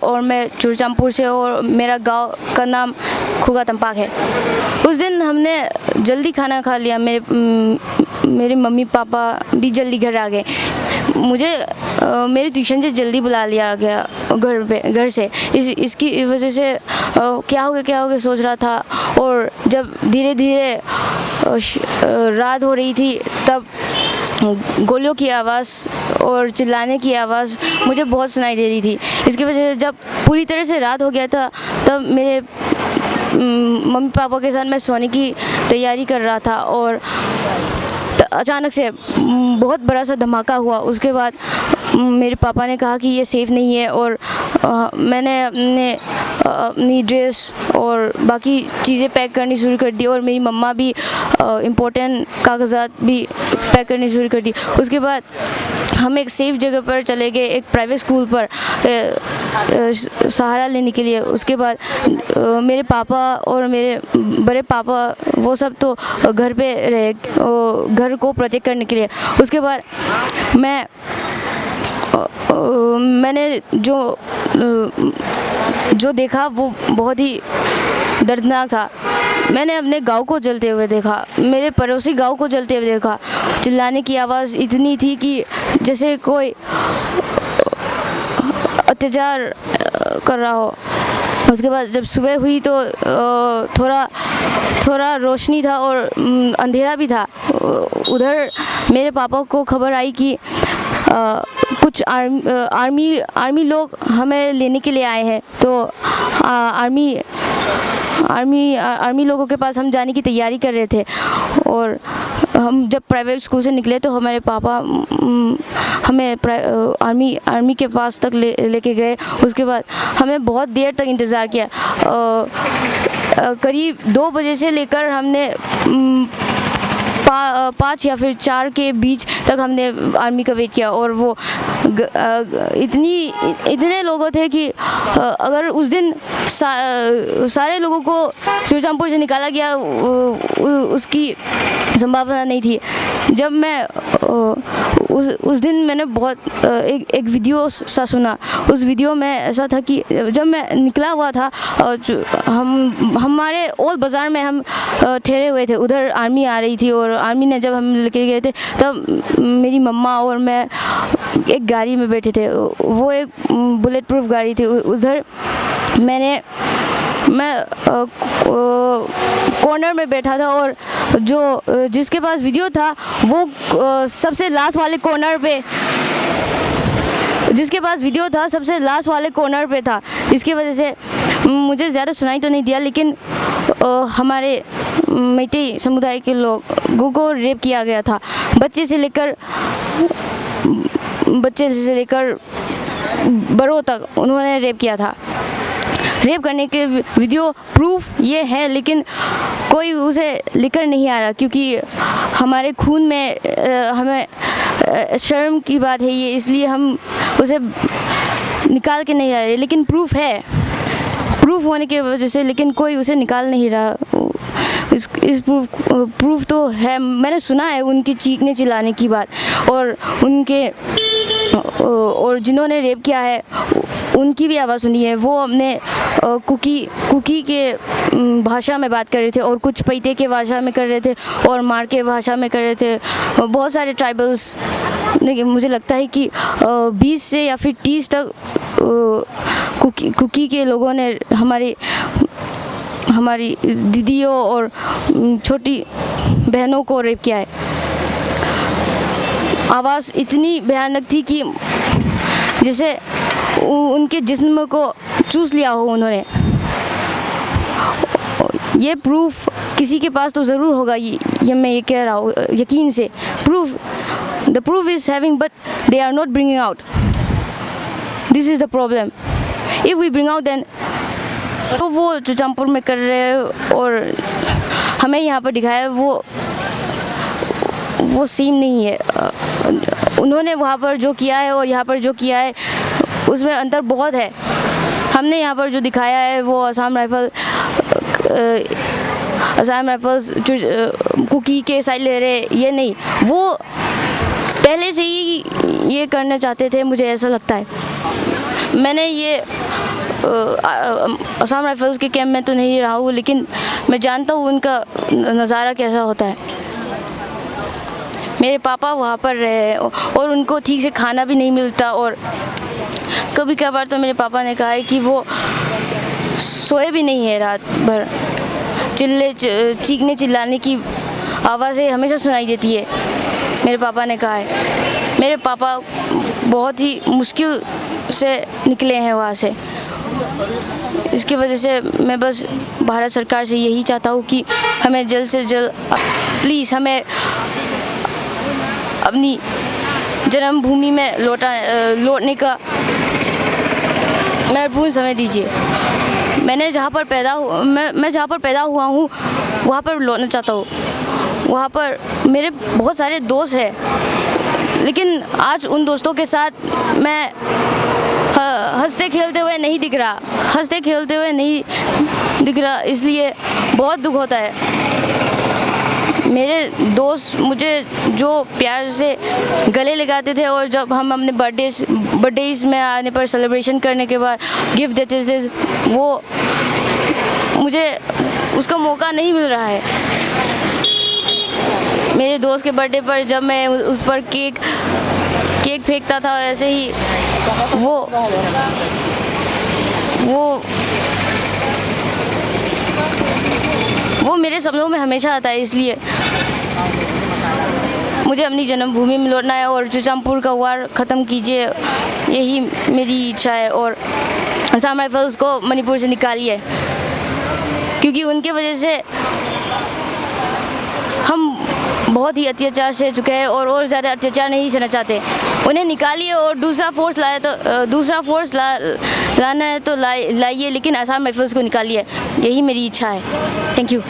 और मैं चूरचंदपुर से और मेरा गांव का नाम खुगा तंपाक है। उस दिन हमने जल्दी खाना खा लिया। मेरे मम्मी पापा भी जल्दी घर आ गए। मुझे मेरे ट्यूशन से जल्दी बुला लिया गया घर से। इसकी वजह से क्या हो गया सोच रहा था। और जब धीरे धीरे रात हो रही थी तब गोलियों की आवाज़ और चिल्लाने की आवाज़ मुझे बहुत सुनाई दे रही थी। इसकी वजह से जब पूरी तरह से रात हो गया था तब मेरे मम्मी पापा के साथ मैं सोने की तैयारी कर रहा था और अचानक से बहुत बड़ा सा धमाका हुआ। उसके बाद मेरे पापा ने कहा कि ये सेफ़ नहीं है और मैंने अपनी ड्रेस और बाकी चीज़ें पैक करनी शुरू कर दी और मेरी मम्मा भी इम्पोर्टेंट कागज़ात भी पैक करनी शुरू कर दी। उसके बाद हम एक सेफ़ जगह पर चले गए, एक प्राइवेट स्कूल पर सहारा लेने के लिए। उसके बाद मेरे पापा और मेरे बड़े पापा वो सब तो घर पे रहे घर को प्रोटेक्ट करने के लिए। उसके बाद मैंने जो देखा वो बहुत ही दर्दनाक था। मैंने अपने गांव को जलते हुए देखा, मेरे पड़ोसी गांव को जलते हुए देखा। चिल्लाने की आवाज़ इतनी थी कि जैसे कोई अत्याचार कर रहा हो। उसके बाद जब सुबह हुई तो थोड़ा रोशनी था और अंधेरा भी था। उधर मेरे पापा को खबर आई कि कुछ आर्मी लोग हमें लेने के लिए आए हैं। तो आर्मी लोगों के पास हम जाने की तैयारी कर रहे थे। और हम जब प्राइवेट स्कूल से निकले तो हमारे पापा हमें आर्मी के पास तक लेके गए। उसके बाद हमें बहुत देर तक इंतज़ार किया। करीब 2 बजे से लेकर हमने 5 या फिर 4 के बीच तक हमने आर्मी का वेट किया। और वो इतने लोग थे कि अगर उस दिन सारे लोगों को चूरचंदपुर से निकाला गया उसकी संभावना नहीं थी। जब मैं उस दिन मैंने बहुत एक वीडियो सा सुना। उस वीडियो में ऐसा था कि जब मैं निकला हुआ था हमारे ओल्ड बाज़ार में हम ठहरे हुए थे। उधर आर्मी आ रही थी और आर्मी ने जब हम लेके गए थे तब मेरी मम्मा और मैं एक गाड़ी में बैठे थे। वो एक बुलेट प्रूफ गाड़ी थी। उधर मैं कॉर्नर में बैठा था और जिसके पास वीडियो था वो सबसे लास्ट वाले कॉर्नर पे था। इसकी वजह से मुझे ज़्यादा सुनाई तो नहीं दिया, लेकिन हमारे मैतेई समुदाय के लोगों को रेप किया गया था। बच्चे से लेकर बड़ों तक उन्होंने रेप किया था। रेप करने के वीडियो प्रूफ ये है, लेकिन कोई उसे लेकर नहीं आ रहा क्योंकि हमारे खून में हमें शर्म की बात है ये, इसलिए हम उसे निकाल के नहीं आ रहे। लेकिन प्रूफ है, प्रूफ होने की वजह से, लेकिन कोई उसे निकाल नहीं रहा। इस प्रूफ तो है। मैंने सुना है उनकी चीखने चिल्लाने की बात और जिन्होंने रेप किया है उनकी भी आवाज़ सुनी है। वो अपने कुकी के भाषा में बात कर रहे थे और कुछ पैते के भाषा में कर रहे थे और मार के भाषा में कर रहे थे। बहुत सारे ट्राइबल्स, लेकिन मुझे लगता है कि 20 से या फिर 30 तक कुकी के लोगों ने हमारी दीदियों और छोटी बहनों को रेप किया है। आवाज़ इतनी भयानक थी कि जैसे उनके जिस्म को चूस लिया हो उन्होंने। ये प्रूफ किसी के पास तो ज़रूर होगा, ये मैं ये कह रहा हूँ यकीन से। The proof is having, but they are not bringing out. This is the problem. If we bring out, then तो वो चूरचंदपुर में कर रहे हैं और हमें यहाँ पर दिखाया वो सीन नहीं है। उन्होंने वहाँ पर जो किया है और यहाँ पर जो किया है उसमें अंतर बहुत है। हमने यहाँ पर जो दिखाया है वो असम राइफल्स कुकी के साइड ले रहे, ये नहीं। वो पहले से ही ये करना चाहते थे, मुझे ऐसा लगता है। मैंने ये असम राइफल्स के कैंप में तो नहीं रहा हूँ, लेकिन मैं जानता हूँ उनका नज़ारा कैसा होता है। मेरे पापा वहाँ पर रहे और उनको ठीक से खाना भी नहीं मिलता, और कभी कभार तो मेरे पापा ने कहा है कि वो सोए भी नहीं है रात भर। चीखने चिल्लाने की आवाज़ें हमेशा सुनाई देती है, मेरे पापा ने कहा है। मेरे पापा बहुत ही मुश्किल से निकले हैं वहाँ से। इसकी वजह से मैं बस भारत सरकार से यही चाहता हूँ कि हमें जल्द से जल्द प्लीज़ हमें अपनी जन्मभूमि में लौटने का महत्वपूर्ण समय दीजिए। मैं जहाँ पर पैदा हुआ हूँ वहाँ पर लौटना चाहता हूँ। वहाँ पर मेरे बहुत सारे दोस्त हैं, लेकिन आज उन दोस्तों के साथ मैं हंसते खेलते हुए नहीं दिख रहा, इसलिए बहुत दुख होता है। मेरे दोस्त मुझे जो प्यार से गले लगाते थे, और जब हम अपने बर्थडेज में आने पर सेलिब्रेशन करने के बाद गिफ्ट देते थे, वो मुझे उसका मौका नहीं मिल रहा है। मेरे दोस्त के बर्थडे पर जब मैं उस पर केक फेंकता था, ऐसे ही वो मेरे सपनों में हमेशा आता है। इसलिए मुझे अपनी जन्मभूमि में लौटना है और चुचामपुर का वार ख़त्म कीजिए, यही मेरी इच्छा है। और असम राइफल्स को मणिपुर से निकालिए, क्योंकि उनके वजह से हम बहुत ही अत्याचार सह चुके हैं और ज़्यादा अत्याचार नहीं सहना चाहते। उन्हें निकालिए और दूसरा फोर्स लाना है तो लाइए, लेकिन असम राइफल्स को निकालिए, यही मेरी इच्छा है। Thank you.